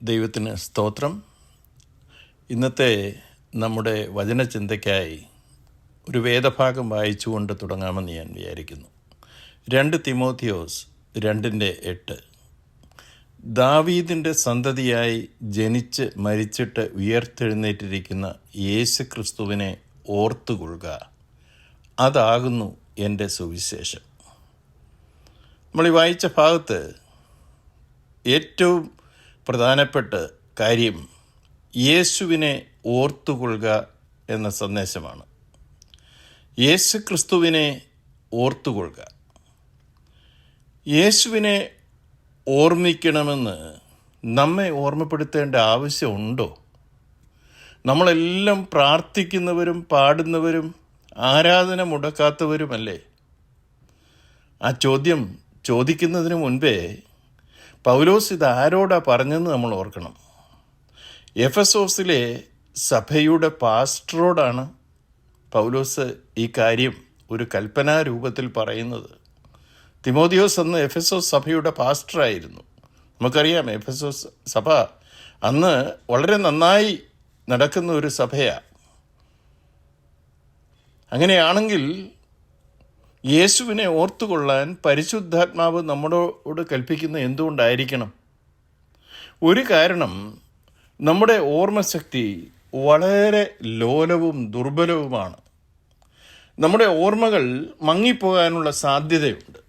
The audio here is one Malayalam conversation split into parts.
ദൈവത്തിന് സ്തോത്രം. ഇന്നത്തെ നമ്മുടെ വചനചിന്തയ്ക്കായി ഒരു വേദഭാഗം വായിച്ചുകൊണ്ട് തുടങ്ങാമെന്ന് ഞാൻ വിചാരിക്കുന്നു. 2 തിമോത്തിയോസ് 2:8. ദാവീദിൻ്റെ സന്തതിയായി ജനിച്ച് മരിച്ചിട്ട് ഉയർത്തെഴുന്നേറ്റിരിക്കുന്ന യേശു ക്രിസ്തുവിനെ ഓർത്തുകൊള്ളുക, അതാകുന്നു എൻ്റെ സുവിശേഷം. നമ്മൾ ഈ വായിച്ച ഭാഗത്ത് ഏറ്റവും പ്രധാനപ്പെട്ട കാര്യം യേശുവിനെ ഓർത്തുകൊള്ളുക എന്ന സന്ദേശമാണ്. യേശു ക്രിസ്തുവിനെ ഓർത്തുകൊള്ളുക. യേശുവിനെ ഓർമ്മിക്കണമെന്ന് നമ്മെ ഓർമ്മപ്പെടുത്തേണ്ട ആവശ്യമുണ്ടോ? നമ്മളെല്ലാം പ്രാർത്ഥിക്കുന്നവരും പാടുന്നവരും ആരാധന മുടക്കാത്തവരുമല്ലേ? ആ ചോദ്യം ചോദിക്കുന്നതിന് മുൻപേ പൗലോസ് ഇത് ആരോടാ പറഞ്ഞെന്ന് നമ്മൾ ഓർക്കണം. എഫെസോസിലെ സഭയുടെ പാസ്റ്ററോടാണ് പൗലോസ് ഈ കാര്യം ഒരു കൽപ്പനാ രൂപത്തിൽ പറയുന്നത്. തിമോത്തിയോസ് അന്ന് എഫെസോസ് സഭയുടെ പാസ്റ്ററായിരുന്നു. നമുക്കറിയാം, എഫെസോസ് സഭ അന്ന് വളരെ നന്നായി നടക്കുന്ന ഒരു സഭയാണ്. അങ്ങനെയാണെങ്കിൽ യേശുവിനെ ഓർത്തുകൊള്ളാൻ പരിശുദ്ധാത്മാവ് നമ്മളോട് കൽപ്പിക്കുന്ന എന്തുകൊണ്ടായിരിക്കണം? ഒരു കാരണം, നമ്മുടെ ഓർമ്മശക്തി വളരെ ലോലവും ദുർബലവുമാണ്. നമ്മുടെ ഓർമ്മകൾ മങ്ങിപ്പോകാനുള്ള സാധ്യതയുണ്ട്.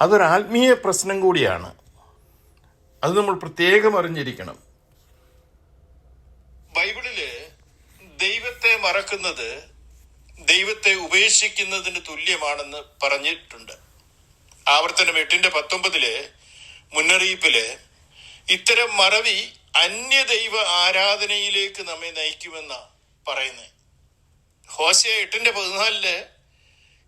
അതൊരു ആത്മീയ പ്രശ്നം കൂടിയാണ്. അത് നമ്മൾ പ്രത്യേകം അറിഞ്ഞിരിക്കണം. ബൈബിളില് ദൈവത്തെ മറക്കുന്നത് ദൈവത്തെ ഉപേക്ഷിക്കുന്നതിന് തുല്യമാണെന്ന് പറഞ്ഞിട്ടുണ്ട്. ആവർത്തനം 8:19 മുന്നറിയിപ്പില് ഇത്തരം മറവി അന്യദൈവ ആരാധനയിലേക്ക് നമ്മെ നയിക്കുമെന്ന പറയുന്നത്. ഹോശേയ 8:14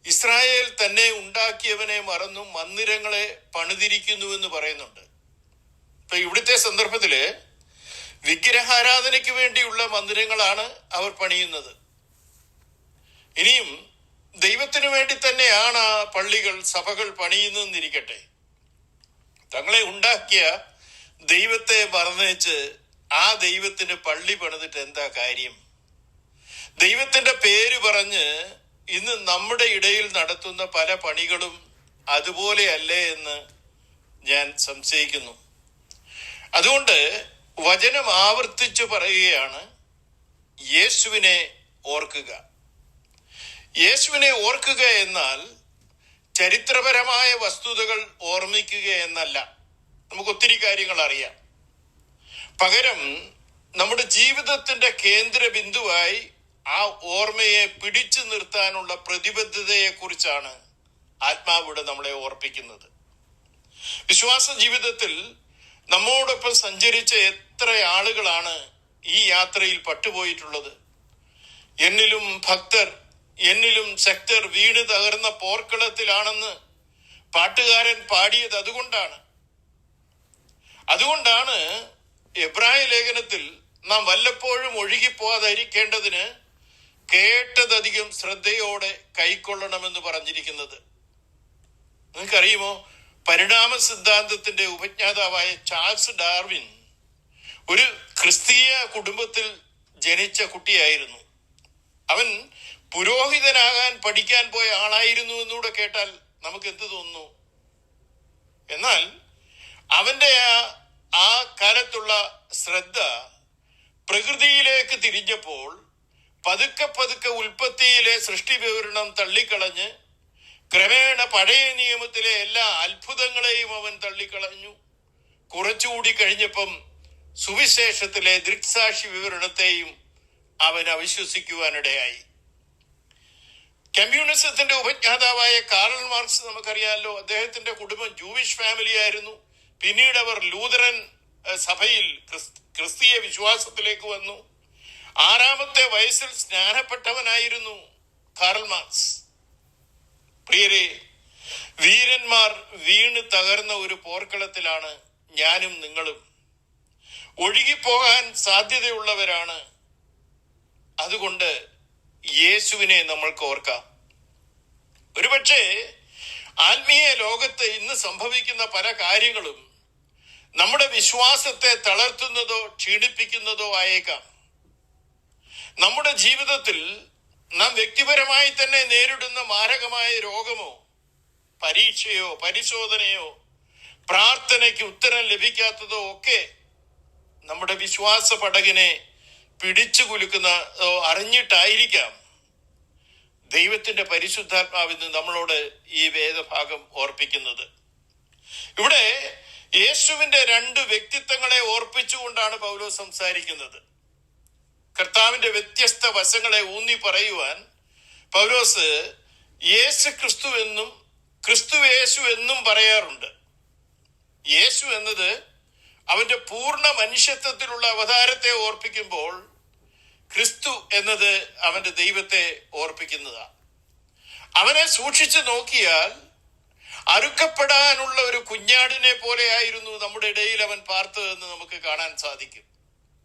ഇസ്രായേൽ തന്നെ ഉണ്ടാക്കിയവനെ മറന്നും മന്ദിരങ്ങളെ പണിതിരിക്കുന്നുവെന്ന് പറയുന്നുണ്ട്. ഇപ്പൊ ഇവിടുത്തെ സന്ദർഭത്തില് വിഗ്രഹാരാധനയ്ക്ക് വേണ്ടിയുള്ള മന്ദിരങ്ങളാണ് അവർ പണിയുന്നത്. ഇനിയും ദൈവത്തിനു വേണ്ടി തന്നെയാണ് ആ പള്ളികൾ, സഭകൾ പണിയുന്നതെന്നിരിക്കട്ടെ. തങ്ങളെ ഉണ്ടാക്കിയ ദൈവത്തെ മറന്നേച്ച് ആ ദൈവത്തിന് പള്ളി പണിതിട്ട് എന്താ കാര്യം? ദൈവത്തിന്റെ പേര് പറഞ്ഞ് ഇന്ന് നമ്മുടെ ഇടയിൽ നടത്തുന്ന പല പണികളും അതുപോലെയല്ലേ എന്ന് ഞാൻ സംശയിക്കുന്നു. അതുകൊണ്ട് വചനം ആവർത്തിച്ചു പറയുകയാണ്, യേശുവിനെ ഓർക്കുക. യേശുവിനെ ഓർക്കുക എന്നാൽ ചരിത്രപരമായ വസ്തുതകൾ ഓർമ്മിക്കുക എന്നല്ല. നമുക്ക് ഒത്തിരി കാര്യങ്ങൾ അറിയാം. പകരം നമ്മുടെ ജീവിതത്തിന്റെ കേന്ദ്ര ബിന്ദുവായി ആ ഓർമ്മയെ പിടിച്ചു നിർത്താനുള്ള പ്രതിബദ്ധതയെ കുറിച്ചാണ് ആത്മാവിടെ നമ്മളെ ഓർപ്പിക്കുന്നത്. വിശ്വാസ ജീവിതത്തിൽ നമ്മോടൊപ്പം സഞ്ചരിച്ച എത്ര ആളുകളാണ് ഈ യാത്രയിൽ പട്ടുപോയിട്ടുള്ളത്. എന്നിലും ഭക്തർ, എന്നിലും ശക്തർ വീണ് തകർന്ന പോർക്കളത്തിലാണെന്ന് പാട്ടുകാരൻ പാടിയത് അതുകൊണ്ടാണ് എബ്രായ ലേഖനത്തിൽ നാം വല്ലപ്പോഴും ഒഴുകിപ്പോകാതിരിക്കേണ്ടതിന് കേട്ടതധികം ശ്രദ്ധയോടെ കൈക്കൊള്ളണമെന്ന് പറഞ്ഞിരിക്കുന്നത്. നിങ്ങൾക്കറിയുമോ, പരിണാമ സിദ്ധാന്തത്തിന്റെ ഉപജ്ഞാതാവായ ചാൾസ് ഡാർവിൻ ഒരു ക്രിസ്തീയ കുടുംബത്തിൽ ജനിച്ച കുട്ടിയായിരുന്നു. അവൻ പുരോഹിതനാകാൻ പഠിക്കാൻ പോയ ആളായിരുന്നു എന്നൂടെ കേട്ടാൽ നമുക്ക് എന്ത് തോന്നുന്നു? എന്നാൽ അവന്റെ ആ കാലത്തുള്ള ശ്രദ്ധ പ്രകൃതിയിലേക്ക് തിരിഞ്ഞപ്പോൾ പതുക്കെ ഉൽപ്പത്തിയിലെ സൃഷ്ടി വിവരണം തള്ളിക്കളഞ്ഞ് ക്രമേണ പഴയ നിയമത്തിലെ എല്ലാ അത്ഭുതങ്ങളെയും അവൻ തള്ളിക്കളഞ്ഞു. കുറച്ചുകൂടി കഴിഞ്ഞപ്പം സുവിശേഷത്തിലെ ദൃക്സാക്ഷി വിവരണത്തെയും അവൻ അവിശ്വസിക്കുവാനിടയായി. കമ്മ്യൂണിസത്തിന്റെ ഉപജ്ഞാതാവായ കാറൽ മാർക്സ് നമുക്കറിയാമല്ലോ. അദ്ദേഹത്തിന്റെ കുടുംബം ജൂവിഷ് ഫാമിലി ആയിരുന്നു. പിന്നീട് അവർ ലൂതറൻ സഭയിൽ ക്രിസ്തീയ വിശ്വാസത്തിലേക്ക് വന്നു. 6-ാമത്തെ വയസ്സിൽ സ്നാനപ്പെട്ടവനായിരുന്നു കാറൽ മാർക്സ്. പ്രിയരെ, വീരന്മാർ വീണ് തകർന്ന ഒരു പോർക്കളത്തിലാണ് ഞാനും നിങ്ങളും. ഒഴുകിപ്പോകാൻ സാധ്യതയുള്ളവരാണ്. അതുകൊണ്ട് യേശുവിനെ നമ്മൾക്ക് ഓർക്കാം. ഒരുപക്ഷെ ആത്മീയ ലോകത്ത് ഇന്ന് സംഭവിക്കുന്ന പല കാര്യങ്ങളും നമ്മുടെ വിശ്വാസത്തെ തളർത്തുന്നതോ ക്ഷീണിപ്പിക്കുന്നതോ ആയേക്കാം. നമ്മുടെ ജീവിതത്തിൽ നാം വ്യക്തിപരമായി തന്നെ നേരിടുന്ന മാരകമായ രോഗമോ പരീക്ഷയോ പരിശോധനയോ പ്രാർത്ഥനയ്ക്ക് ഉത്തരം ലഭിക്കാത്തതോ ഒക്കെ നമ്മുടെ വിശ്വാസ പടകിനെ പിടിച്ചു കുലുക്കുന്നതോ അറിഞ്ഞിട്ടായിരിക്കാം ദൈവത്തിന്റെ പരിശുദ്ധാത്മാവിന്ന് നമ്മളോട് ഈ വേദഭാഗം ഓർപ്പിക്കുന്നത്. ഇവിടെ യേശുവിന്റെ 2 വ്യക്തിത്വങ്ങളെ ഓർപ്പിച്ചുകൊണ്ടാണ് പൗലോസ് സംസാരിക്കുന്നത്. കർത്താവിന്റെ വ്യത്യസ്ത വശങ്ങളെ ഊന്നി പറയുവാൻ പൗലോസ് യേശു ക്രിസ്തു എന്നും ക്രിസ്തു യേശു എന്നും പറയാറുണ്ട്. യേശു എന്നത് അവന്റെ പൂർണ്ണ മനുഷ്യത്വത്തിലുള്ള അവതാരത്തെ ഓർപ്പിക്കുമ്പോൾ ക്രിസ്തു എന്നത് അവന്റെ ദൈവത്തെ ഓർപ്പിക്കുന്നതാണ്. അവനെ സൂക്ഷിച്ചു നോക്കിയാൽ അറുക്കപ്പെടാനുള്ള ഒരു കുഞ്ഞാടിനെ പോലെയായിരുന്നു നമ്മുടെ ഇടയിൽ അവൻ പാർത്തതെന്ന് നമുക്ക് കാണാൻ സാധിക്കും.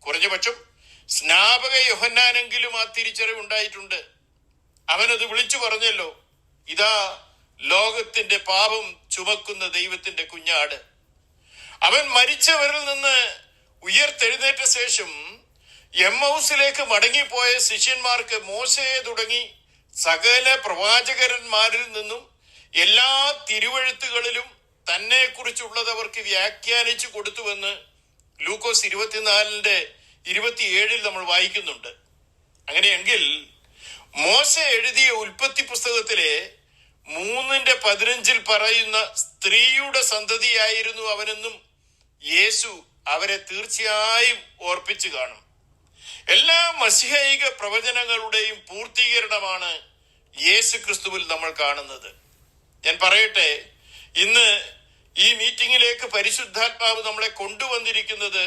കുറഞ്ഞപക്ഷം സ്നാപക യോഹന്നാനെങ്കിലും ആ തിരിച്ചറിവുണ്ടായിട്ടുണ്ട്. അവനത് വിളിച്ചു പറഞ്ഞല്ലോ, ഇതാ ലോകത്തിന്റെ പാപം ചുമക്കുന്ന ദൈവത്തിന്റെ കുഞ്ഞാട്. അവൻ മരിച്ചവരിൽ നിന്ന് ഉയർത്തെഴുന്നേറ്റ ശേഷം എമ്മൗസിലേക്ക് മടങ്ങിപ്പോയ ശിഷ്യന്മാർക്ക് മോശയെ തുടങ്ങി സകല പ്രവാചകന്മാരിൽ നിന്നും എല്ലാ തിരുവെഴുത്തുകളിലും തന്നെ കുറിച്ചുള്ളത് അവർക്ക് വ്യാഖ്യാനിച്ചു കൊടുത്തുവെന്ന് ലൂക്കോസ് 24:27 നമ്മൾ വായിക്കുന്നുണ്ട്. അങ്ങനെയെങ്കിൽ മോശ എഴുതിയ ഉൽപ്പത്തി പുസ്തകത്തിലെ 3:15 പറയുന്ന സ്ത്രീയുടെ സന്തതിയായിരുന്നു അവനെന്നും യേശു അവരെ തീർച്ചയായും ഓർപ്പിച്ചു കാണും. എല്ലാ മശിഹൈക പ്രവചനങ്ങളുടെയും പൂർത്തീകരണമാണ് യേശു ക്രിസ്തുവിൽ നമ്മൾ കാണുന്നത്. ഞാൻ പറയട്ടെ, ഇന്ന് ഈ മീറ്റിംഗിലേക്ക് പരിശുദ്ധാത്മാവ് നമ്മളെ കൊണ്ടുവന്നിരിക്കുന്നത്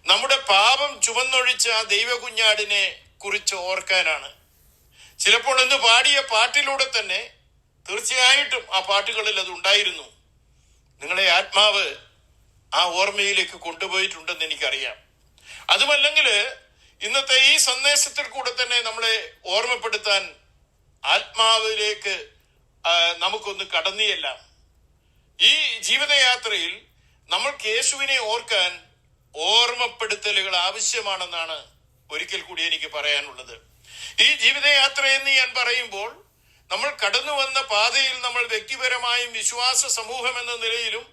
നമ്മുടെ പാപം ചുമന്നൊഴിച്ച ആ ദൈവകുഞ്ഞാടിനെ കുറിച്ച് ഓർക്കാനാണ്. ചിലപ്പോൾ ഇന്ന് പാടിയ പാട്ടിലൂടെ തന്നെ തീർച്ചയായിട്ടും ആ പാട്ടുകളിൽ അത് ഉണ്ടായിരുന്നു. നിങ്ങളെ ആത്മാവ് ആ ഓർമ്മയിലേക്ക് കൊണ്ടുപോയിട്ടുണ്ടെന്ന് എനിക്കറിയാം. അതുമല്ലെങ്കിൽ ഇന്നത്തെ ഈ സന്ദേശത്തിൽ കൂടെ തന്നെ നമ്മളെ ഓർമ്മപ്പെടുത്താൻ ആത്മാവിലേക്ക് നമുക്കൊന്ന് കടന്നിയെല്ലാം. ഈ ജീവിതയാത്രയിൽ നമ്മൾക്ക് യേശുവിനെ ഓർക്കാൻ ഓർമ്മപ്പെടുത്തലുകൾ ആവശ്യമാണെന്നാണ് ഒരിക്കൽ കൂടി എനിക്ക് പറയാനുള്ളത്. ഈ ജീവിതയാത്ര എന്ന് ഞാൻ പറയുമ്പോൾ നമ്മൾ കടന്നു വന്ന പാതയിൽ നമ്മൾ വ്യക്തിപരമായും വിശ്വാസ സമൂഹം എന്ന നിലയിലും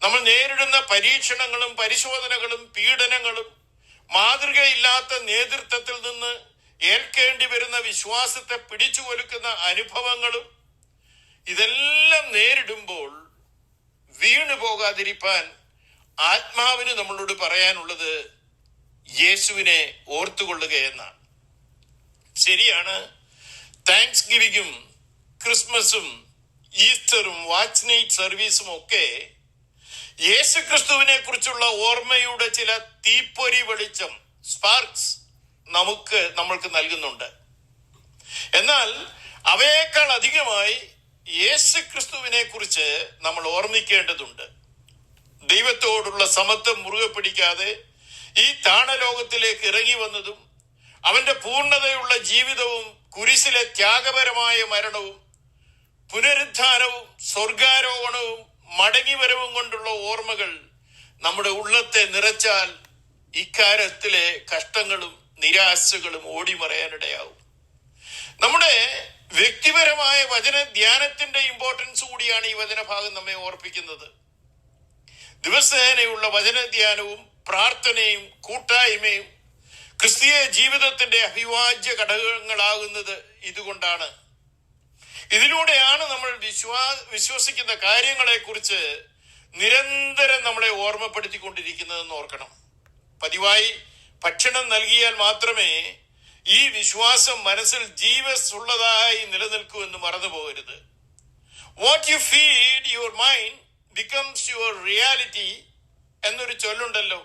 നമ്മൾ നേരിടുന്ന പരീക്ഷണങ്ങളും പരിശോധനകളും പീഡനങ്ങളും മാതൃകയില്ലാത്ത നേതൃത്വത്തിൽ നിന്ന് ഏൽക്കേണ്ടി വരുന്ന വിശ്വാസത്തെ പിടിച്ചു കൊലുക്കുന്ന അനുഭവങ്ങളും ഇതെല്ലാം നേരിടുമ്പോൾ വീണു പോകാതിരിക്കാൻ ആത്മാവിന് നമ്മളോട് പറയാനുള്ളത് യേശുവിനെ ഓർത്തുകൊള്ളുക എന്നാണ്. ശരിയാണ്, താങ്ക്സ് ഗിവിങ്ങും ക്രിസ്മസും ഈസ്റ്ററും വാച്ച് നൈറ്റ് സർവീസും ഒക്കെ യേശു ക്രിസ്തുവിനെ കുറിച്ചുള്ള ഓർമ്മയുടെ ചില തീപ്പൊരി വെളിച്ചം സ്പാർക്സ് നമ്മൾക്ക് നൽകുന്നുണ്ട്. എന്നാൽ അവയേക്കാൾ അധികമായി യേശു ക്രിസ്തുവിനെ കുറിച്ച് നമ്മൾ ഓർമ്മിക്കേണ്ടതുണ്ട്. ദൈവത്തോടുള്ള സമത്വം മുറുകെ പിടിക്കാതെ ഈ താണലോകത്തിലേക്ക് ഇറങ്ങി വന്നതും അവന്റെ പൂർണ്ണതയുള്ള ജീവിതവും കുരിശിലെ ത്യാഗപരമായ മരണവും പുനരുദ്ധാനവും സ്വർഗാരോഹണവും മടങ്ങിവരവും കൊണ്ടുള്ള ഓർമ്മകൾ നമ്മുടെ ഉള്ളത്തെ നിറച്ചാൽ ഇക്കാര്യത്തിലെ കഷ്ടങ്ങളും നിരാശകളും ഓടിമറയാനിടയാവും. നമ്മുടെ വ്യക്തിപരമായ വചന ധ്യാനത്തിന്റെ ഇമ്പോർട്ടൻസ് കൂടിയാണ് ഈ വചനഭാഗം നമ്മെ ഓർപ്പിക്കുന്നത്. ദിവസേനയുള്ള വചന ധ്യാനവും പ്രാർത്ഥനയും കൂട്ടായ്മയും ക്രിസ്തീയ ജീവിതത്തിന്റെ അവിഭാജ്യ ഘടകങ്ങളാകുന്നത് ഇതുകൊണ്ടാണ്. ഇതിലൂടെയാണ് നമ്മൾ വിശ്വസിക്കുന്ന കാര്യങ്ങളെ കുറിച്ച് നിരന്തരം നമ്മളെ ഓർമ്മപ്പെടുത്തിക്കൊണ്ടിരിക്കുന്നതെന്ന് ഓർക്കണം. പതിവായി ഭക്ഷണം നൽകിയാൽ മാത്രമേ ഈ വിശ്വാസം മനസ്സിൽ ജീവസുള്ളതായി നിലനിൽക്കൂ എന്ന് മറന്നു പോകരുത്. What you feed your mind becomes your reality എന്നൊരു ചൊല്ലുണ്ടല്ലോ.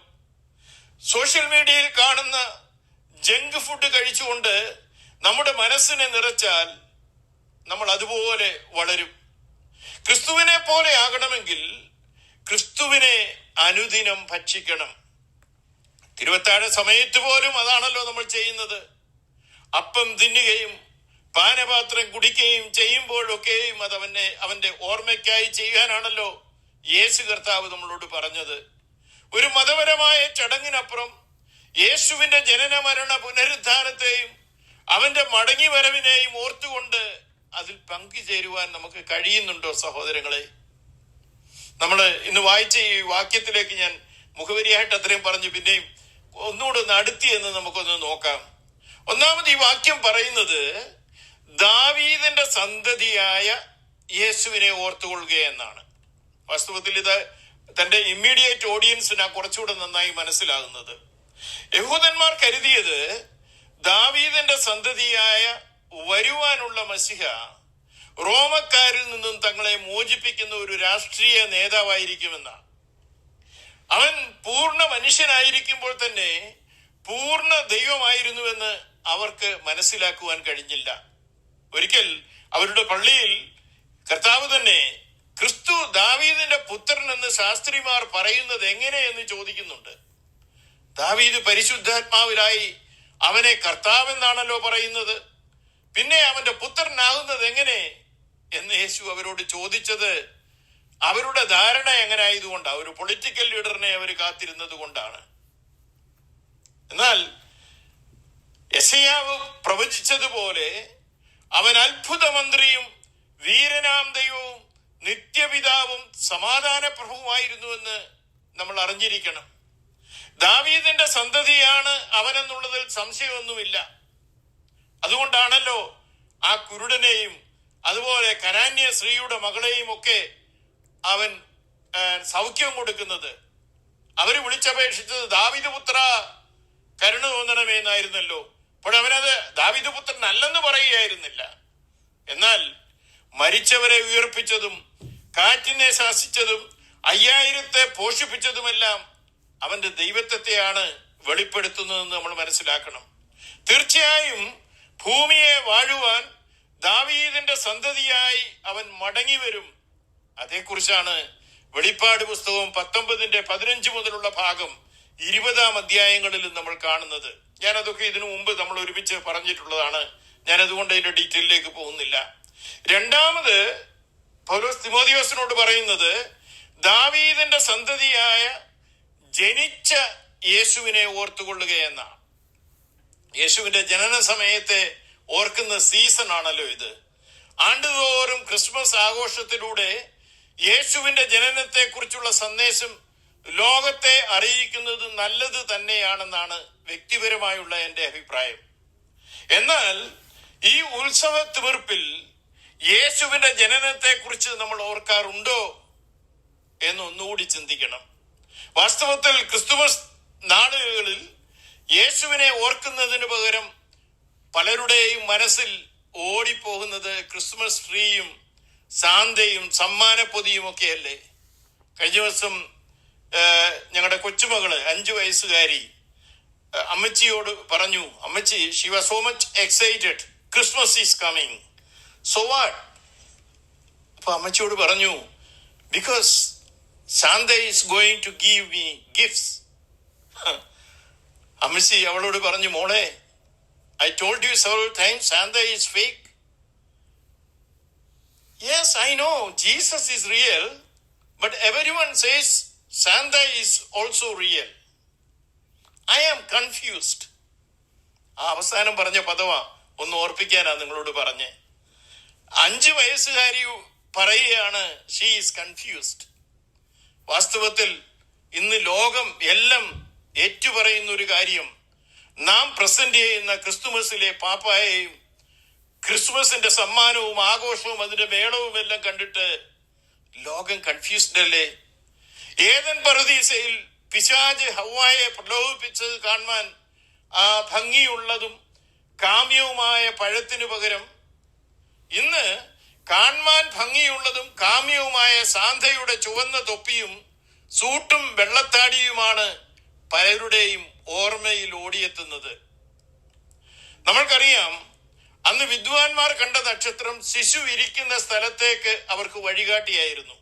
സോഷ്യൽ മീഡിയയിൽ കാണുന്ന ജങ്ക് ഫുഡ് കഴിച്ചുകൊണ്ട് നമ്മുടെ മനസ്സിനെ നിറച്ചാൽ നമ്മൾ അതുപോലെ വളരും. ക്രിസ്തുവിനെ പോലെ ആകണമെങ്കിൽ ക്രിസ്തുവിനെ അനുദിനം ഭക്ഷിക്കണം. തിരുവത്താഴ സമയത്ത് പോലും അതാണല്ലോ നമ്മൾ ചെയ്യുന്നത്. അപ്പം തിന്നുകയും പാനപാത്രം കുടിക്കുകയും ചെയ്യുമ്പോഴൊക്കെയും അത് അവന്റെ ഓർമ്മയ്ക്കായി ചെയ്യാനാണല്ലോ യേശു കർത്താവ് നമ്മളോട് പറഞ്ഞത്. ഒരു മതപരമായ ചടങ്ങിനപ്പുറം യേശുവിന്റെ ജനന മരണ പുനരുദ്ധാനത്തെയും അവന്റെ മടങ്ങി വരവിനെയും ഓർത്തുകൊണ്ട് അതിൽ പങ്കുചേരുവാൻ നമുക്ക് കഴിയുന്നുണ്ടോ സഹോദരങ്ങളെ? നമ്മൾ ഇന്ന് വായിച്ച ഈ വാക്യത്തിലേക്ക് ഞാൻ മുഖവരിയായിട്ട് അത്രയും പറഞ്ഞു, പിന്നെയും ഒന്നുകൂടെ ഒന്ന് അടുത്തി എന്ന് നമുക്കൊന്ന് നോക്കാം. ഒന്നാമത് ഈ വാക്യം പറയുന്നത് ദാവീദിന്റെ സന്തതിയായ യേശുവിനെ ഓർത്തുകൊള്ളുക എന്നാണ്. വാസ്തവത്തിൽ ഇത് തന്റെ ഇമ്മീഡിയറ്റ് ഓഡിയൻസിനാ കുറച്ചുകൂടെ നന്നായി മനസ്സിലാകുന്നത്. യഹൂദന്മാർ കരുതിയത് ദാവീദിന്റെ സന്തതിയായ വരുവാനുള്ള മസിഹ റോമക്കാരിൽ നിന്നും തങ്ങളെ മോചിപ്പിക്കുന്ന ഒരു രാഷ്ട്രീയ നേതാവായിരിക്കുമെന്നാണ്. അവൻ പൂർണ്ണ മനുഷ്യനായിരിക്കുമ്പോൾ തന്നെ പൂർണ്ണ ദൈവമായിരുന്നുവെന്ന് അവർക്ക് മനസ്സിലാക്കുവാൻ കഴിഞ്ഞില്ല. ഒരിക്കൽ അവരുടെ പള്ളിയിൽ കർത്താവ് തന്നെ ക്രിസ്തു ദാവീദിന്റെ പുത്രൻ എന്ന് ശാസ്ത്രിമാർ പറയുന്നത് എങ്ങനെയെന്ന് ചോദിക്കുന്നുണ്ട്. ദാവീദ് പരിശുദ്ധാത്മാവിലായി അവനെ കർത്താവെന്നാണല്ലോ പറയുന്നത്, പിന്നെ അവന്റെ പുത്രനാകുന്നത് എങ്ങനെ എന്ന് യേശു അവരോട് ചോദിച്ചത് അവരുടെ ധാരണ എങ്ങനെ ആയതുകൊണ്ടാണ്, ഒരു പൊളിറ്റിക്കൽ ലീഡറിനെ അവർ കാത്തിരുന്നത് കൊണ്ടാണ്. എന്നാൽ യെശയ്യാവ് പ്രവചിച്ചതുപോലെ അവൻ അത്ഭുത മന്ത്രിയും വീരനാം ദൈവവും നിത്യപിതാവും സമാധാന പ്രഭുവുമായിരുന്നുവെന്ന് നമ്മൾ അറിഞ്ഞിരിക്കണം. ദാവീദിന്റെ സന്തതിയാണ് അവനെന്നുള്ളതിൽ സംശയമൊന്നുമില്ല. അതുകൊണ്ടാണല്ലോ ആ കുരുടനെയും അതുപോലെ കനാന്യ സ്ത്രീയുടെ മകളെയും ഒക്കെ അവൻ സൗഖ്യം കൊടുക്കുന്നത്. അവര് വിളിച്ചപേക്ഷിച്ചത് ദാവീദ് പുത്ര കരുണ തോന്നണമേ എന്നായിരുന്നല്ലോ. അപ്പോൾ അവനത് ദാവീദ് പുത്രൻ അല്ലെന്ന് പറയുകയായിരുന്നില്ല. എന്നാൽ മരിച്ചവരെ ഉയർപ്പിച്ചതും കാറ്റിനെ ശാസിച്ചതും 5000 പോഷിപ്പിച്ചതുമെല്ലാം അവന്റെ ദൈവത്വത്തെയാണ് വെളിപ്പെടുത്തുന്നതെന്ന് നമ്മൾ മനസ്സിലാക്കണം. തീർച്ചയായും ഭൂമിയെ വാഴുവാൻ ദാവീദിന്റെ സന്തതിയായി അവൻ മടങ്ങി വരും. അതേക്കുറിച്ചാണ് വെളിപ്പാട് പുസ്തകം 19-15 മുതലുള്ള ഭാഗം 20 അധ്യായങ്ങളിൽ നമ്മൾ കാണുന്നത്. ഞാനതൊക്കെ ഇതിനു മുമ്പ് നമ്മൾ ഒരുമിച്ച് പറഞ്ഞിട്ടുള്ളതാണ്. ഞാനതുകൊണ്ട് അതിന്റെ ഡീറ്റെയിലേക്ക് പോകുന്നില്ല. രണ്ടാമത് പൗലോസ് തിമോഥെയോസിനോട് പറയുന്നത് ദാവീദിന്റെ സന്തതിയായ ജനിച്ച യേശുവിനെ ഓർത്തുകൊള്ളുക എന്നാണ്. യേശുവിന്റെ ജനന സമയത്തെ ഓർക്കുന്ന സീസൺ ആണല്ലോ ഇത്. ആണ്ടുതോറും ക്രിസ്മസ് ആഘോഷത്തിലൂടെ യേശുവിന്റെ ജനനത്തെ കുറിച്ചുള്ള സന്ദേശം ലോകത്തെ അറിയിക്കുന്നത് നല്ലത് തന്നെയാണെന്നാണ് വ്യക്തിപരമായുള്ള എന്റെ അഭിപ്രായം. എന്നാൽ ഈ ഉത്സവ തിമിർപ്പിൽ യേശുവിന്റെ ജനനത്തെ കുറിച്ച് നമ്മൾ ഓർക്കാറുണ്ടോ എന്നൊന്നുകൂടി ചിന്തിക്കണം. വാസ്തവത്തിൽ ക്രിസ്തുമസ് നാളുകളിൽ യേശുവിനെ ഓർക്കുന്നതിന് പകരം പലരുടെയും മനസ്സിൽ ഓടിപ്പോകുന്നത് ക്രിസ്മസ് ട്രീയും സാന്തയും സമ്മാനപ്പൊതിയും ഒക്കെ അല്ലേ. കഴിഞ്ഞ ദിവസം ഞങ്ങളുടെ കൊച്ചുമകള് 5 വയസ്സുകാരി അമ്മച്ചിയോട് പറഞ്ഞു, അമ്മച്ചി, she was so much excited, Christmas is coming, so what? അപ്പൊ അമ്മച്ചിയോട് പറഞ്ഞു, because Santa is going to give me gifts. അമ്മച്ചി അവളോട് പറഞ്ഞു, മോളെ, I told you several times Santa is fake. Yes, I know Jesus is real, but everyone says Santa is also real. I am confused. ആ അവസാനം പറഞ്ഞ പദവാ ഒന്ന് ഓർപ്പിക്കാനാ നിങ്ങളോട് പറഞ്ഞേ. 5 വയസ്സുകാരി പറയുകയാണ് ഷീ ഈസ് കൺഫ്യൂസ്ഡ്. വാസ്തവത്തിൽ ഇന്ന് ലോകം എല്ലാം ഏറ്റുപറയുന്ന ഒരു കാര്യം, നാം പ്രസന്റ് ചെയ്യുന്ന ക്രിസ്തുമസിലെ പാപ്പായെയും ക്രിസ്മസിന്റെ സമ്മാനവും ആഘോഷവും അതിന്റെ മേളവും എല്ലാം കണ്ടിട്ട് ലോകം കൺഫ്യൂസ്ഡ് അല്ലേ? ഏദൻ പറുദീസയിൽ പിശാച് ഹവ്വായെ പ്രലോഭിപ്പിച്ചത് കാണുവാൻ ആ ഭംഗിയുള്ളതും കാമ്യവുമായ പഴത്തിനു പകരം ഇന്ന് കാണുവാൻ ഭംഗിയുള്ളതും കാമ്യവുമായ സാന്തയുടെ ചുവന്ന തൊപ്പിയും സൂട്ടും വെള്ളത്താടിയുമാണ് പലരുടെയും ഓർമ്മയിൽ ഓടിയെത്തുന്നത്. നമ്മൾക്കറിയാം, അന്ന് വിദ്വാൻമാർ കണ്ട നക്ഷത്രം ശിശു ഇരിക്കുന്ന സ്ഥലത്തേക്ക് അവർക്ക് വഴികാട്ടിയായിരുന്നു.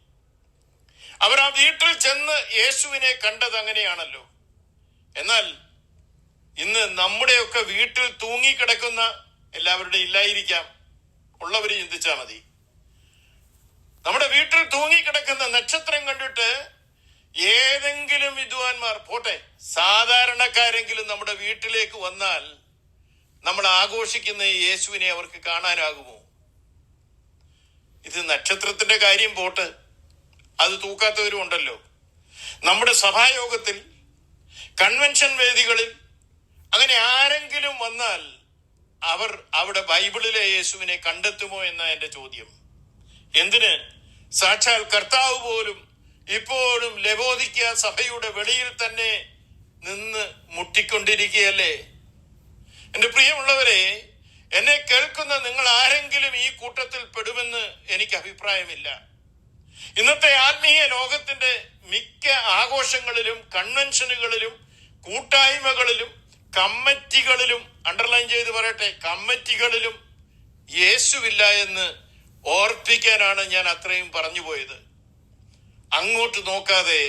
അവർ ആ വീട്ടിൽ ചെന്ന് യേശുവിനെ കണ്ടത് അങ്ങനെയാണല്ലോ. എന്നാൽ ഇന്ന് നമ്മുടെയൊക്കെ വീട്ടിൽ തൂങ്ങിക്കിടക്കുന്ന, എല്ലാവരുടെയും ഇല്ലായിരിക്കാം, ഉള്ളവര് ചിന്തിച്ചാൽ മതി, നമ്മുടെ വീട്ടിൽ തൂങ്ങിക്കിടക്കുന്ന നക്ഷത്രം കണ്ടിട്ട് ഏതെങ്കിലും വിദ്വാൻമാർ പോട്ടെ, സാധാരണക്കാരെങ്കിലും നമ്മുടെ വീട്ടിലേക്ക് വന്നാൽ നമ്മൾ ആഘോഷിക്കുന്ന ഈ യേശുവിനെ അവർക്ക് കാണാനാകുമോ? ഇത് നക്ഷത്രത്തിന്റെ കാര്യം പോട്ട്, അത് തൂക്കാത്തവരും ഉണ്ടല്ലോ. നമ്മുടെ സഭായോഗത്തിൽ, കൺവെൻഷൻ വേദികളിൽ അങ്ങനെ ആരെങ്കിലും വന്നാൽ അവർ അവിടെ ബൈബിളിലെ യേശുവിനെ കണ്ടെത്തുമോ എന്ന എന്റെ ചോദ്യം. എന്തിന്, സാക്ഷാൽ കർത്താവ് പോലും ഇപ്പോഴും ലവോദിക്ക സഭയുടെ വെളിയിൽ തന്നെ നിന്ന് മുട്ടിക്കൊണ്ടിരിക്കുകയല്ലേ. എന്റെ പ്രിയമുള്ളവരെ, എന്നെ കേൾക്കുന്ന നിങ്ങൾ ആരെങ്കിലും ഈ കൂട്ടത്തിൽ പെടുമെന്ന് എനിക്ക് അഭിപ്രായമില്ല. ഇന്നത്തെ ആത്മീയ ലോകത്തിന്റെ മിക്ക ആഘോഷങ്ങളിലും, കൺവെൻഷനുകളിലും, കൂട്ടായ്മകളിലും, കമ്മിറ്റികളിലും, അണ്ടർലൈൻ ചെയ്ത് പറയട്ടെ, കമ്മിറ്റികളിലും യേശുവില്ല എന്ന് ഓർപ്പിക്കാനാണ് ഞാൻ അത്രയും പറഞ്ഞു പോയത്. അങ്ങോട്ട് നോക്കാതെ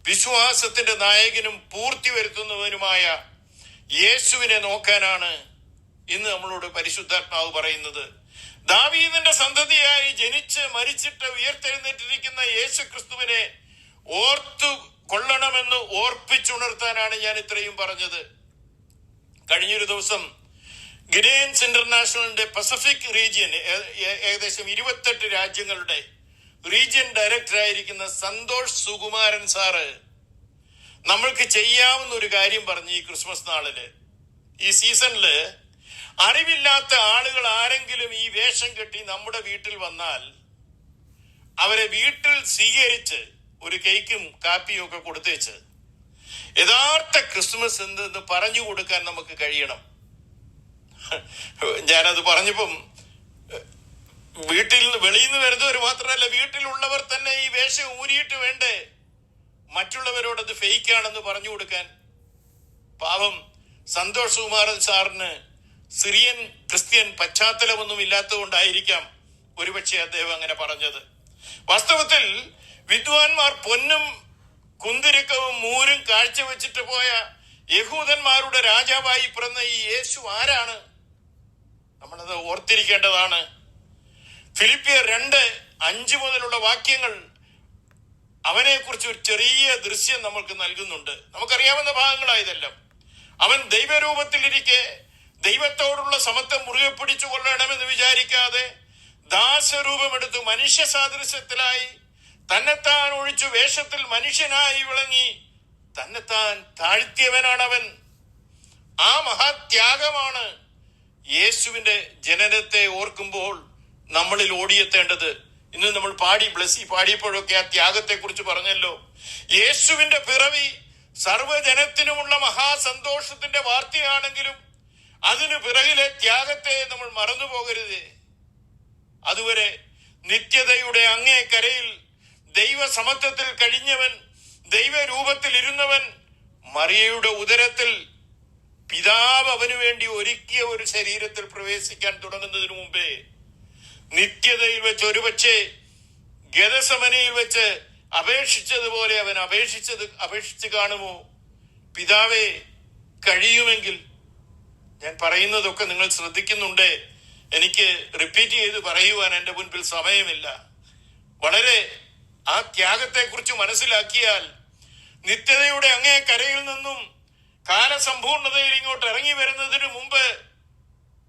വിശ്വാസത്തിന്റെ നായകനും പൂർത്തി വരുത്തുന്നവനുമായ യേശുവിനെ നോക്കാനാണ് ഇന്ന് നമ്മളോട് പരിശുദ്ധാത്മാവ് പറയുന്നത്. ദാവീദിന്റെ സന്തതിയായി ജനിച്ച് മരിച്ചിട്ട് ഉയർത്തെഴുന്നേറ്റിരിക്കുന്ന യേശു ക്രിസ്തുവിനെ ഓർത്തു കൊള്ളണമെന്ന് ഓർപ്പിച്ചുണർത്താനാണ് ഞാൻ ഇത്രയും പറഞ്ഞത്. കഴിഞ്ഞൊരു ദിവസം ഗിനെയൻസ് ഇന്റർനാഷണലിന്റെ പസഫിക് റീജിയൻ, ഏകദേശം 28 രാജ്യങ്ങളുടെ റീജിയൻ ഡയറക്ടറായിരിക്കുന്ന സന്തോഷ് സുകുമാരൻ സാറ് നമ്മൾക്ക് ചെയ്യാവുന്ന ഒരു കാര്യം പറഞ്ഞു. ഈ ക്രിസ്മസ് നാളില്, ഈ സീസണില് അറിവില്ലാത്ത ആളുകൾ ആരെങ്കിലും ഈ വേഷം കെട്ടി നമ്മുടെ വീട്ടിൽ വന്നാൽ അവരെ വീട്ടിൽ സ്വീകരിച്ച് ഒരു കേക്കും കാപ്പിയും ഒക്കെ കൊടുത്തേച്ച് യഥാർത്ഥ ക്രിസ്മസ് എന്തെന്ന് പറഞ്ഞു കൊടുക്കാൻ നമുക്ക് കഴിയണം. ഞാനത് പറഞ്ഞപ്പം വീട്ടിൽ നിന്ന് വെളിയിൽ നിന്ന് വരുന്നവർ മാത്രമല്ല, വീട്ടിലുള്ളവർ തന്നെ ഈ വേഷം ഊരിയിട്ട് വേണ്ടേ മറ്റുള്ളവരോട് അത് ഫേക്കാണെന്ന് പറഞ്ഞു കൊടുക്കാൻ. പാവം സന്തോഷ് കുമാരൻ സാറിന് സിറിയൻ ക്രിസ്ത്യൻ പശ്ചാത്തലമൊന്നും ഇല്ലാത്തതുകൊണ്ടായിരിക്കാം ഒരുപക്ഷെ അദ്ദേഹം അങ്ങനെ പറഞ്ഞത്. വാസ്തവത്തിൽ വിദ്വാൻമാർ പൊന്നും കുന്തിരിക്കവും മൂരും കാഴ്ചവെച്ചിട്ട് പോയ യഹൂദന്മാരുടെ രാജാവായി പിറന്ന ഈ യേശു ആരാണ്? നമ്മളത് ഓർത്തിരിക്കേണ്ടതാണ്. ഫിലിപ്പിയർ 2:5 മുതലുള്ള വാക്യങ്ങൾ അവനെ കുറിച്ച് ഒരു ചെറിയ ദൃശ്യം നമ്മൾക്ക് നൽകുന്നുണ്ട്. നമുക്കറിയാവുന്ന ഭാഗങ്ങളായതെല്ലാം. അവൻ ദൈവരൂപത്തിലിരിക്കെ ദൈവത്തോടുള്ള സമത്വം മുറുകെ പിടിച്ചു കൊള്ളണമെന്ന് വിചാരിക്കാതെ ദാസരൂപമെടുത്ത് മനുഷ്യ സാദൃശ്യത്തിലായി തന്നെത്താൻ ഒഴിച്ചു വേഷത്തിൽ മനുഷ്യനായി വിളങ്ങി തന്നെത്താൻ താഴ്ത്തിയവനാണവൻ. ആ മഹാത്യാഗമാണ് യേശുവിന്റെ ജനനത്തെ ഓർക്കുമ്പോൾ നമ്മളിൽ ഓടിയെത്തേണ്ടത്. ഇന്ന് നമ്മൾ ബ്ലസ്സി പാടിയപ്പോഴൊക്കെ ആ ത്യാഗത്തെ കുറിച്ച് പറഞ്ഞല്ലോ. യേശുവിന്റെ പിറവി സർവ്വജനത്തിനുമുള്ള മഹാസന്തോഷത്തിന്റെ വാർത്തയാണെങ്കിലും അതിനു പിറകിലെ ത്യാഗത്തെ നമ്മൾ മറന്നുപോകരുത്. അതുവരെ നിത്യതയുടെ അങ്ങേ കരയിൽ ദൈവസമത്വത്തിൽ കഴിഞ്ഞവൻ, ദൈവരൂപത്തിൽ ഇരുന്നവൻ, മറിയയുടെ ഉദരത്തിൽ പിതാവ് അവനു വേണ്ടി ഒരുക്കിയ ഒരു ശരീരത്തിൽ പ്രവേശിക്കാൻ തുടങ്ങുന്നതിന് മുമ്പേ നിത്യതയിൽ വെച്ച് ഒരുപക്ഷെ ഗെഥസമനയിൽ വെച്ച് അപേക്ഷിച്ചതുപോലെ അവൻ അപേക്ഷിച്ച് കാണുമോ? പിതാവേ, കഴിയുമെങ്കിൽ. ഞാൻ പറയുന്നതൊക്കെ നിങ്ങൾ ശ്രദ്ധിക്കുന്നുണ്ട്. എനിക്ക് റിപ്പീറ്റ് ചെയ്ത് പറയുവാൻ എന്റെ മുൻപിൽ സമയമില്ല. വളരെ ആ ത്യാഗത്തെ കുറിച്ച് മനസ്സിലാക്കിയാൽ നിത്യതയുടെ അങ്ങേ കരയിൽ നിന്നും കാലസമ്പൂർണതയിൽ ഇങ്ങോട്ട് ഇറങ്ങി വരുന്നതിന് മുമ്പ്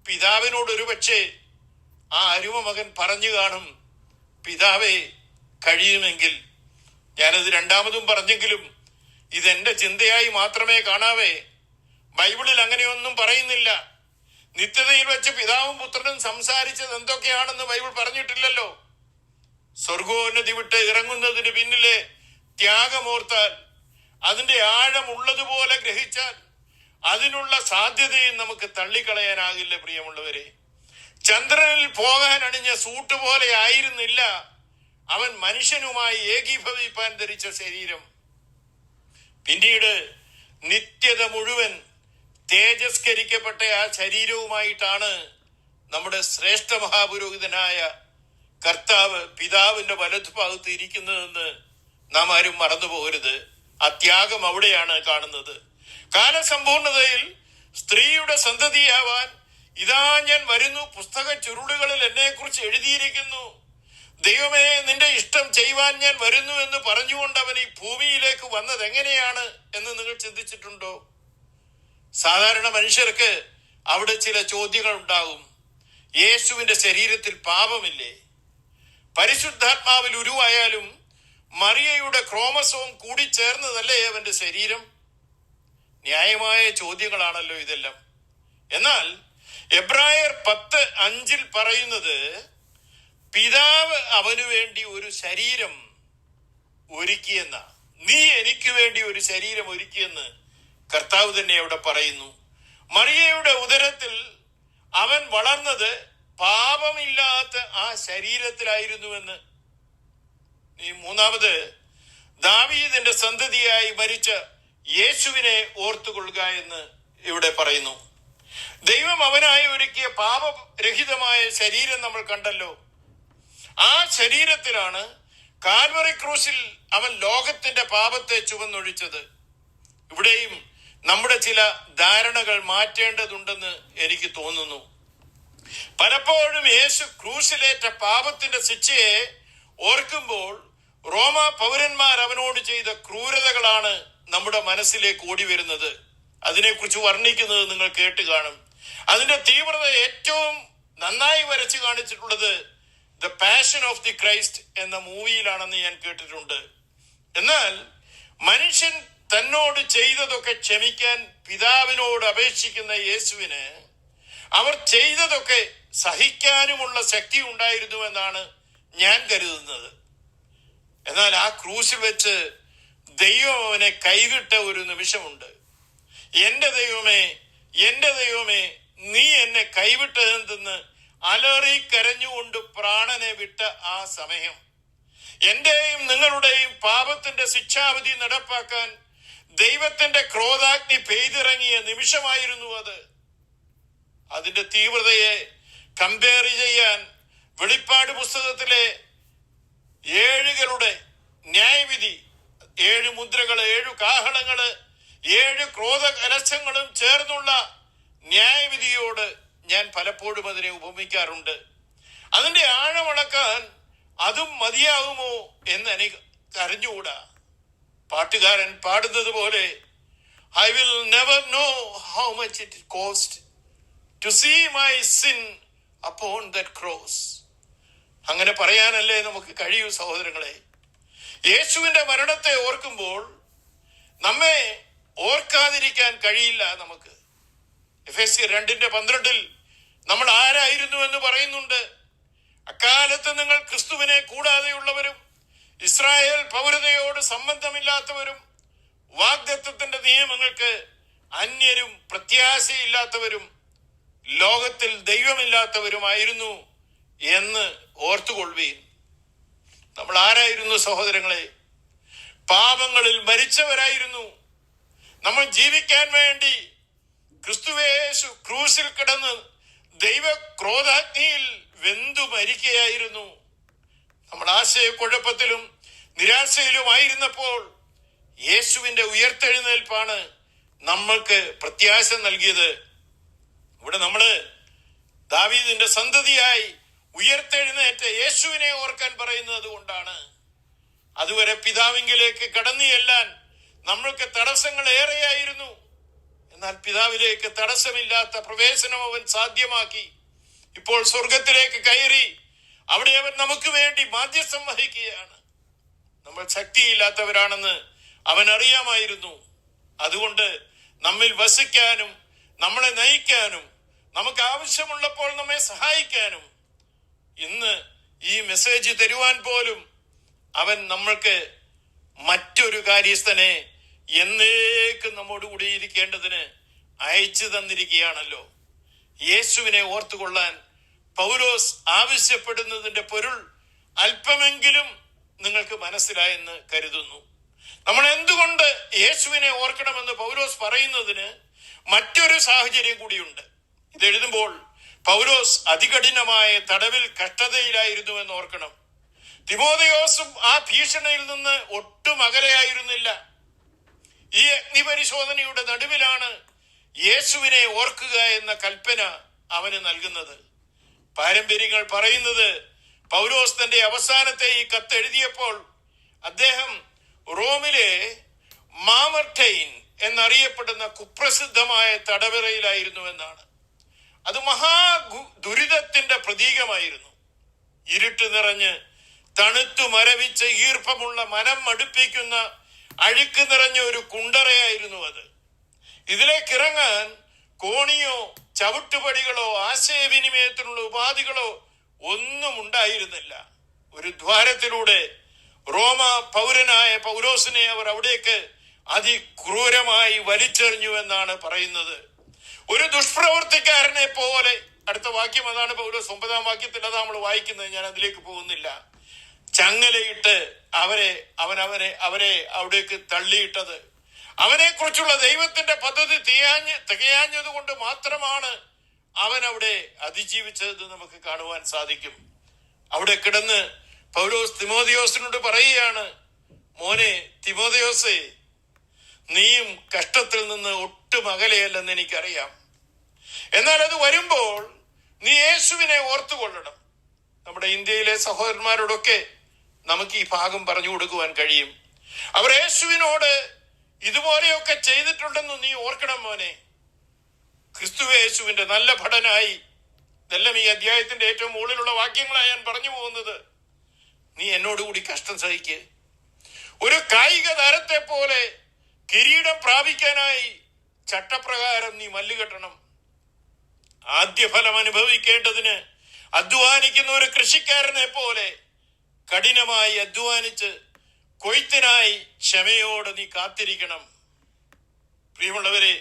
പിതാവിനോട് ഒരുപക്ഷെ ആ അരുമ മകൻ പറഞ്ഞു കാണും, പിതാവേ, കഴിയുമെങ്കിൽ. ഞാനത് രണ്ടാമതും പറഞ്ഞെങ്കിലും ഇതെന്റെ ചിന്തയായി മാത്രമേ കാണാവേ. ബൈബിളിൽ അങ്ങനെയൊന്നും പറയുന്നില്ല. നിത്യതയിൽ വെച്ച് പിതാവും പുത്രനും സംസാരിച്ചത് എന്തൊക്കെയാണെന്ന് ബൈബിൾ പറഞ്ഞിട്ടില്ലല്ലോ. സ്വർഗോന്നതി വിട്ട് ഇറങ്ങുന്നതിന് പിന്നിലെ ത്യാഗമോർത്താൽ, അതിന്റെ ആഴം ഉള്ളതുപോലെ ഗ്രഹിച്ചാൽ അതിനുള്ള സാധ്യതയും നമുക്ക് തള്ളിക്കളയാനാകില്ല. പ്രിയമുള്ളവരെ, ചന്ദ്രനിൽ പോകാൻ അണിഞ്ഞ സൂട്ട് പോലെ ആയിരുന്നില്ല അവൻ മനുഷ്യനുമായി ഏകീഭവിപ്പാൻ ധരിച്ച ശരീരം. പിന്നീട് നിത്യത മുഴുവൻ തേജസ്കരിക്കപ്പെട്ട ആ ശരീരവുമായിട്ടാണ് നമ്മുടെ ശ്രേഷ്ഠ മഹാപുരോഹിതനായ കർത്താവ് പിതാവിന്റെ വലതുഭാഗത്ത് ഇരിക്കുന്നതെന്ന് നാം ആരും മറന്നു പോകരുത്. ആ ത്യാഗം അവിടെയാണ് കാണുന്നത്. കാലസമ്പൂർണതയിൽ സ്ത്രീയുടെ സന്തതിയാവാൻ ഇതാ ഞാൻ വരുന്നു, പുസ്തക ചുരുളുകളിൽ എന്നെ കുറിച്ച് എഴുതിയിരിക്കുന്നു, ദൈവമേ, നിന്റെ ഇഷ്ടം ചെയ്യുവാൻ ഞാൻ വരുന്നു എന്ന് പറഞ്ഞുകൊണ്ട് അവൻ ഈ ഭൂമിയിലേക്ക് വന്നത് എങ്ങനെയാണ് എന്ന് നിങ്ങൾ ചിന്തിച്ചിട്ടുണ്ടോ? സാധാരണ മനുഷ്യർക്ക് അവിടെ ചില ചോദ്യങ്ങൾ ഉണ്ടാകും. യേശുവിന്റെ ശരീരത്തിൽ പാപമില്ലേ? പരിശുദ്ധാത്മാവിൽ ഉരുവായാലും മറിയയുടെ ക്രോമസോം കൂടി ചേർന്നതല്ലേ അവന്റെ ശരീരം? ന്യായമായ ചോദ്യങ്ങളാണല്ലോ ഇതെല്ലാം. എന്നാൽ എബ്രായർ 10:5 പറയുന്നത്, പിതാവ് അവനു വേണ്ടി ഒരു ശരീരം ഒരുക്കിയെന്ന, നീ എനിക്ക് വേണ്ടി ഒരു ശരീരം ഒരുക്കിയെന്ന് കർത്താവ് തന്നെ അവിടെ പറയുന്നു. മറിയയുടെ ഉദരത്തിൽ അവൻ വളർന്നത് പാപമില്ലാത്ത ആ ശരീരത്തിലായിരുന്നുവെന്ന്. ഈ മൂന്നാമത്, ദാവീദിന്റെ സന്തതിയായി മരിച്ച യേശുവിനെ ഓർത്തുകൊള്ളുക എന്ന് ഇവിടെ പറയുന്നു. ദൈവം അവനായി ഒരുക്കിയ പാപരഹിതമായ ശരീരം നമ്മൾ കണ്ടല്ലോ. ആ ശരീരത്തിലാണ് കാൽവറി ക്രൂശിൽ അവൻ ലോകത്തിന്റെ പാപത്തെ ചുവന്നൊഴിച്ചത്. ഇവിടെയും നമ്മുടെ ചില ധാരണകൾ മാറ്റേണ്ടതുണ്ടെന്ന് എനിക്ക് തോന്നുന്നു. പലപ്പോഴും യേശു ക്രൂശിലേറ്റ പാപത്തിന്റെ ശിക്ഷയെ ഓർക്കുമ്പോൾ റോമ പൗരന്മാർ അവനോട് ചെയ്ത ക്രൂരതകളാണ് നമ്മുടെ മനസ്സിലേക്ക് ഓടി വരുന്നത്. അതിനെക്കുറിച്ച് വർണ്ണിക്കുന്നത് നിങ്ങൾ കേട്ട് കാണും. അതിന്റെ തീവ്രത ഏറ്റവും നന്നായി വരച്ചു കാണിച്ചിട്ടുള്ളത് the passion of the Christ എന്ന മൂവിയിലാണെന്ന് ഞാൻ കേട്ടിട്ടുണ്ട്. എന്നാൽ മനുഷ്യൻ തന്നോട് ചെയ്തതൊക്കെ ക്ഷമിക്കാൻ പിതാവിനോട് അപേക്ഷിക്കുന്ന യേശുവിന് അവർ ചെയ്തതൊക്കെ സഹിക്കാനുമുള്ള ശക്തി ഉണ്ടായിരുന്നുവെന്നാണ് ഞാൻ കരുതുന്നത്. എന്നാൽ ആ ക്രൂശിൽ വെച്ച് ദൈവം അവനെ കൈവിട്ട ഒരു നിമിഷമുണ്ട്. എന്റെ ദൈവമേ, എന്റെ ദൈവമേ, നീ എന്നെ കൈവിട്ടതെന്തെന്ന് അലറി കരഞ്ഞുകൊണ്ട് പ്രാണനെ വിട്ട ആ സമയം, എന്റെയും നിങ്ങളുടെയും പാപത്തിന്റെ ശിക്ഷാവിധി നടപ്പാക്കാൻ ദൈവത്തിന്റെ ക്രോധാഗ്നി പെയ്തിറങ്ങിയ നിമിഷമായിരുന്നു അത്. അതിന്റെ തീവ്രതയെ കമ്പയർ ചെയ്യാൻ വെളിപ്പാട് പുസ്തകത്തിലെ 7 ന്യായവിധി, 7 മുദ്രകള്, 7 കാഹളങ്ങള്, 7 ക്രോധ കലശങ്ങളും ചേർന്നുള്ള ന്യായവിധിയോട് ഞാൻ പലപ്പോഴും അതിനെ ഉപമിക്കാറുണ്ട്. അതിന്റെ ആഴമളക്കാൻ അതും മതിയാകുമോ എന്ന് എനിക്ക് അറിഞ്ഞുകൂടാ. പാട്ടുകാരൻ പാടുന്നത് പോലെ, I will never know how much it cost to see my sin upon that cross. അങ്ങനെ പറയാനല്ലേ നമുക്ക് കഴിയൂ സഹോദരങ്ങളെ. യേശുവിന്റെ മരണത്തെ ഓർക്കുമ്പോൾ നമ്മെ ഓർക്കാതിരിക്കാൻ കഴിയില്ല നമുക്ക്. എഫെസ്യർ 2:12 നമ്മൾ ആരായിരുന്നു എന്ന് പറയുന്നുണ്ട്. അക്കാലത്ത് നിങ്ങൾ ക്രിസ്തുവിനെ കൂടാതെയുള്ളവരും ഇസ്രായേൽ പൗരതയോട് സംബന്ധമില്ലാത്തവരും വാഗ്ദത്തത്തിന്റെ നിയമങ്ങൾക്ക് അന്യരും പ്രത്യാശയില്ലാത്തവരും ലോകത്തിൽ ദൈവമില്ലാത്തവരുമായിരുന്നു എന്ന് ഓർത്തുകൊള്ളുവീൻ. നമ്മൾ ആരായിരുന്നു സഹോദരങ്ങളെ? പാപങ്ങളിൽ മരിച്ചവരായിരുന്നു. നമ്മൾ ജീവിക്കാൻ വേണ്ടി ക്രിസ്തുവേശു ക്രൂശിൽ കിടന്ന് ദൈവ ക്രോധാഗ്നിയിൽ വെന്തു മരിക്കുകയായിരുന്നു. നമ്മൾ ആശയക്കുഴപ്പത്തിലും നിരാശയിലുമായിരുന്നപ്പോൾ യേശുവിന്റെ ഉയർത്തെഴുന്നേൽപ്പാണ് നമ്മൾക്ക് പ്രത്യാശ നൽകിയത്. ഇവിടെ നമ്മള് ദാവീദിന്റെ സന്തതിയായി ഉയർത്തെഴുന്നേറ്റ യേശുവിനെ ഓർക്കാൻ പറയുന്നത് കൊണ്ടാണ്. അതുവരെ പിതാവിങ്കിലേക്ക് കടന്നു ചെല്ലാൻ നമ്മൾക്ക് തടസ്സങ്ങൾ ഏറെയായിരുന്നു. എന്നാൽ പിതാവിലേക്ക് തടസ്സമില്ലാത്ത പ്രവേശനം അവൻ സാധ്യമാക്കി. ഇപ്പോൾ സ്വർഗത്തിലേക്ക് കയറി അവിടെ അവൻ നമുക്ക് വേണ്ടി മാധ്യസ്ഥം വഹിക്കുകയാണ്. നമ്മൾ ശക്തിയില്ലാത്തവരാണെന്ന് അവൻ അറിയാമായിരുന്നു. അതുകൊണ്ട് നമ്മിൽ വസിക്കാനും നമ്മളെ നയിക്കാനും നമുക്ക് ആവശ്യമുള്ളപ്പോൾ നമ്മെ സഹായിക്കാനും ഇന്ന് ഈ മെസ്സേജ് തരുവാൻ പോലും അവൻ നമ്മൾക്ക് മറ്റൊരു കാര്യസ്ഥനെ എന്നേക്കും നമ്മോട് കൂടി ഇരിക്കേണ്ടതിന് അയച്ചു തന്നിരിക്കുകയാണല്ലോ. യേശുവിനെ ഓർത്തുകൊള്ളാൻ പൗലോസ് ആവശ്യപ്പെടുന്നതിന്റെ പൊരുൾ അല്പമെങ്കിലും നിങ്ങൾക്ക് മനസ്സിലായെന്ന് കരുതുന്നു. നമ്മൾ എന്തുകൊണ്ട് യേശുവിനെ ഓർക്കണമെന്ന് പൗലോസ് പറയുന്നതിന് മറ്റൊരു സാഹചര്യം കൂടിയുണ്ട്. ഇതെഴുതുമ്പോൾ പൗലോസ് അതികഠിനമായ തടവിൽ കഷ്ടതയിലായിരുന്നു എന്ന് ഓർക്കണം. തിമോഥെയോസും ആ ഭീഷണിയിൽ നിന്ന് ഒട്ടും അകലെയായിരുന്നില്ല. ഈ അഗ്നിപരിശോധനയുടെ നടുവിലാണ് യേശുവിനെ ഓർക്കുക എന്ന കൽപ്പന അവന് നൽകുന്നത്. പാരമ്പര്യങ്ങൾ പറയുന്നത് പൗലോസ് തന്റെ അവസാനത്തെ ഈ കത്ത് എഴുതിയപ്പോൾ അദ്ദേഹം റോമിലെ മാമർട്ടൈൻ എന്നറിയപ്പെടുന്ന കുപ്രസിദ്ധമായ തടവറയിലായിരുന്നു എന്നാണ്. അത് ദുരിതത്തിന്റെ പ്രതീകമായിരുന്നു. ഇരുട്ട് നിറഞ്ഞ് തണുത്തു മരവിച്ച് ഈർപ്പമുള്ള മനം മടുപ്പിക്കുന്ന അഴുക്ക് നിറഞ്ഞ ഒരു കുണ്ടറയായിരുന്നു അത്. ഇതിലേക്ക് ഇറങ്ങാൻ കോണിയോ ചവിട്ടുപടികളോ ആശയവിനിമയത്തിനുള്ള ഉപാധികളോ ഒന്നും ഉണ്ടായിരുന്നില്ല. ഒരു ദ്വാരത്തിലൂടെ റോമ പൗരനായ പൗലോസിനെ അവർ അവിടേക്ക് അതിക്രൂരമായി വലിച്ചെറിഞ്ഞു എന്നാണ് പറയുന്നത്. ഒരു ദുഷ്പ്രവർത്തിക്കാരനെ പോലെ, അടുത്ത വാക്യം അതാണ് പൗലോസ് 9-ാം വാക്യത്തിൽ അതാ നമ്മൾ വായിക്കുന്നത്, ഞാൻ അതിലേക്ക് പോകുന്നില്ല. ചങ്ങലയിട്ട് അവരെ അവിടേക്ക് തള്ളിയിട്ടത്. അവനെ കുറിച്ചുള്ള ദൈവത്തിന്റെ പദ്ധതി തികയാഞ്ഞത് കൊണ്ട് മാത്രമാണ് അവൻ അവിടെ അതിജീവിച്ചത് നമുക്ക് കാണുവാൻ സാധിക്കും. അവിടെ കിടന്ന് പൗലോസ് തിമോഥെയോസിനോട് പറയുകയാണ്, മോനെ തിമോഥെയോസേ, നീയും കഷ്ടത്തിൽ നിന്ന് ഒട്ടും അകലെയല്ലെന്ന് എനിക്കറിയാം. എന്നാൽ അത് വരുമ്പോൾ നീ യേശുവിനെ ഓർത്തുകൊള്ളണം. നമ്മുടെ ഇന്ത്യയിലെ സഹോദരന്മാരോടൊക്കെ നമുക്ക് ഈ ഭാഗം പറഞ്ഞു കൊടുക്കുവാൻ കഴിയും. അവർ യേശുവിനോട് ഇതുപോലെയൊക്കെ ചെയ്തിട്ടുണ്ടെന്ന് നീ ഓർക്കണം മോനെ. ക്രിസ്തു യേശുവിന്റെ നല്ല ഭടനായി, ഇതെല്ലാം ഈ അധ്യായത്തിന്റെ ഏറ്റവും മുകളിലുള്ള വാക്യങ്ങളാണ് ഞാൻ പറഞ്ഞു പോകുന്നത്. നീ എന്നോടുകൂടി കഷ്ടം സഹിക്ക്. ഒരു കായിക താരത്തെ പോലെ കിരീടം പ്രാപിക്കാനായി ചട്ടപ്രകാരം നീ മല്ലുകെട്ടണം. ആദ്യ ഫലം അനുഭവിക്കേണ്ടതിന് അധ്വാനിക്കുന്ന ഒരു കൃഷിക്കാരനെ പോലെ കഠിനമായി അധ്വാനിച്ച് കൊയ്ത്തിനായി ക്ഷമയോടെ നീ കാത്തിരിക്കണം. പ്രിയമുള്ളവരെ,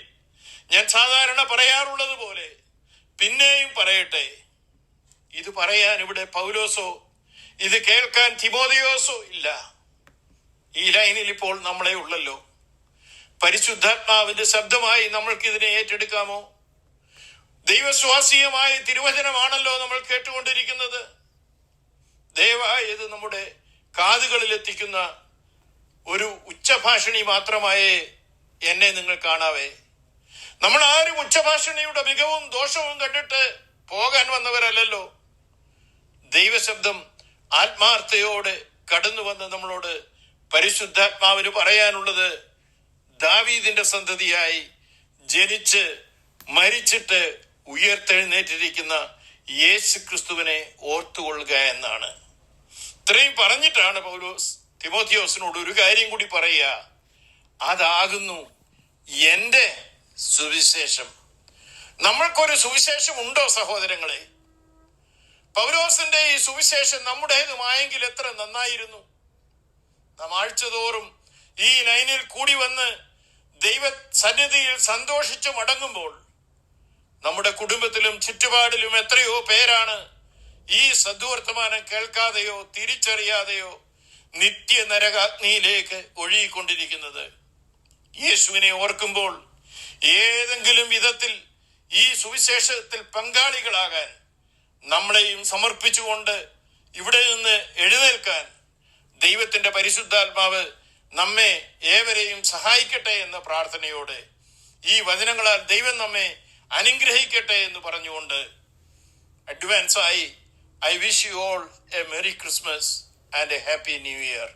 ഞാൻ സാധാരണ പറയാറുള്ളത് പോലെ പിന്നെയും പറയട്ടെ, ഇത് പറയാൻ ഇവിടെ പൗലോസോ ഇത് കേൾക്കാൻ തിമോഥെയോസോ ഇല്ല. ഈ ലൈനിൽ ഇപ്പോൾ നമ്മളെ ഉള്ളല്ലോ. പരിശുദ്ധാത്മാവിന്റെ ശബ്ദമായി നമ്മൾക്കിതിനെ ഏറ്റെടുക്കാമോ? ദൈവസ്വാസീയമായ തിരുവചനമാണല്ലോ നമ്മൾ കേട്ടുകൊണ്ടിരിക്കുന്നത്. ദയവായി ഇത് നമ്മുടെ കാതുകളിൽ എത്തിക്കുന്ന ഒരു ഉച്ചഭാഷണി മാത്രമായേ എന്നെ നിങ്ങൾ കാണാവേ. നമ്മൾ ആരും ഉച്ചഭാഷണിയുടെ മികവും ദോഷവും കണ്ടിട്ട് പോകാൻ വന്നവരല്ലല്ലോ. ദൈവശബ്ദം ആത്മാർത്ഥയോടെ കടന്നു വന്ന് നമ്മളോട് പരിശുദ്ധാത്മാവിന് പറയാനുള്ളത്, ദാവീദിന്റെ സന്തതിയായി ജനിച്ച് മരിച്ചിട്ട് ഉയർത്തെഴുന്നേറ്റിരിക്കുന്ന യേശു ക്രിസ്തുവിനെ ഓർത്തുകൊള്ളുക എന്നാണ്. ഇത്രയും പറഞ്ഞിട്ടാണ് പൗലോസ് തിമോഥെയോസിനോട് ഒരു കാര്യം കൂടി പറയുക, അതാകുന്നു എന്റെ സുവിശേഷം. നമ്മൾക്കൊരു സുവിശേഷം ഉണ്ടോ സഹോദരങ്ങളെ? പൗലോസിന്റെ ഈ സുവിശേഷം നമ്മുടേതുമായെങ്കിൽ എത്ര നന്നായിരുന്നു. നാം ആഴ്ചതോറും ഈ ലൈനിൽ കൂടി വന്ന് ദൈവ സന്നിധിയിൽ സന്തോഷിച്ചു മടങ്ങുമ്പോൾ നമ്മുടെ കുടുംബത്തിലും ചുറ്റുപാടിലും എത്രയോ പേരാണ് ഈ സദ്വർത്തമാനം കേൾക്കാതെയോ തിരിച്ചറിയാതെയോ നിത്യ നരകാഗ്നിയിലേക്ക് ഒഴുകിക്കൊണ്ടിരിക്കുന്നത്. യേശുവിനെ ഓർക്കുമ്പോൾ ഏതെങ്കിലും വിധത്തിൽ ഈ സുവിശേഷത്തിൽ പങ്കാളികളാകാൻ നമ്മളെയും സമർപ്പിച്ചുകൊണ്ട് ഇവിടെ നിന്ന് എഴുന്നേൽക്കാൻ ദൈവത്തിന്റെ പരിശുദ്ധാത്മാവ് നമ്മെ ഏവരെയും സഹായിക്കട്ടെ എന്ന പ്രാർത്ഥനയോടെ ഈ വചനങ്ങളാൽ ദൈവം നമ്മെ അനുഗ്രഹിക്കട്ടെ എന്ന് പറഞ്ഞുകൊണ്ട് അഡ്വാൻസായി I wish you all a Merry Christmas and a Happy New Year.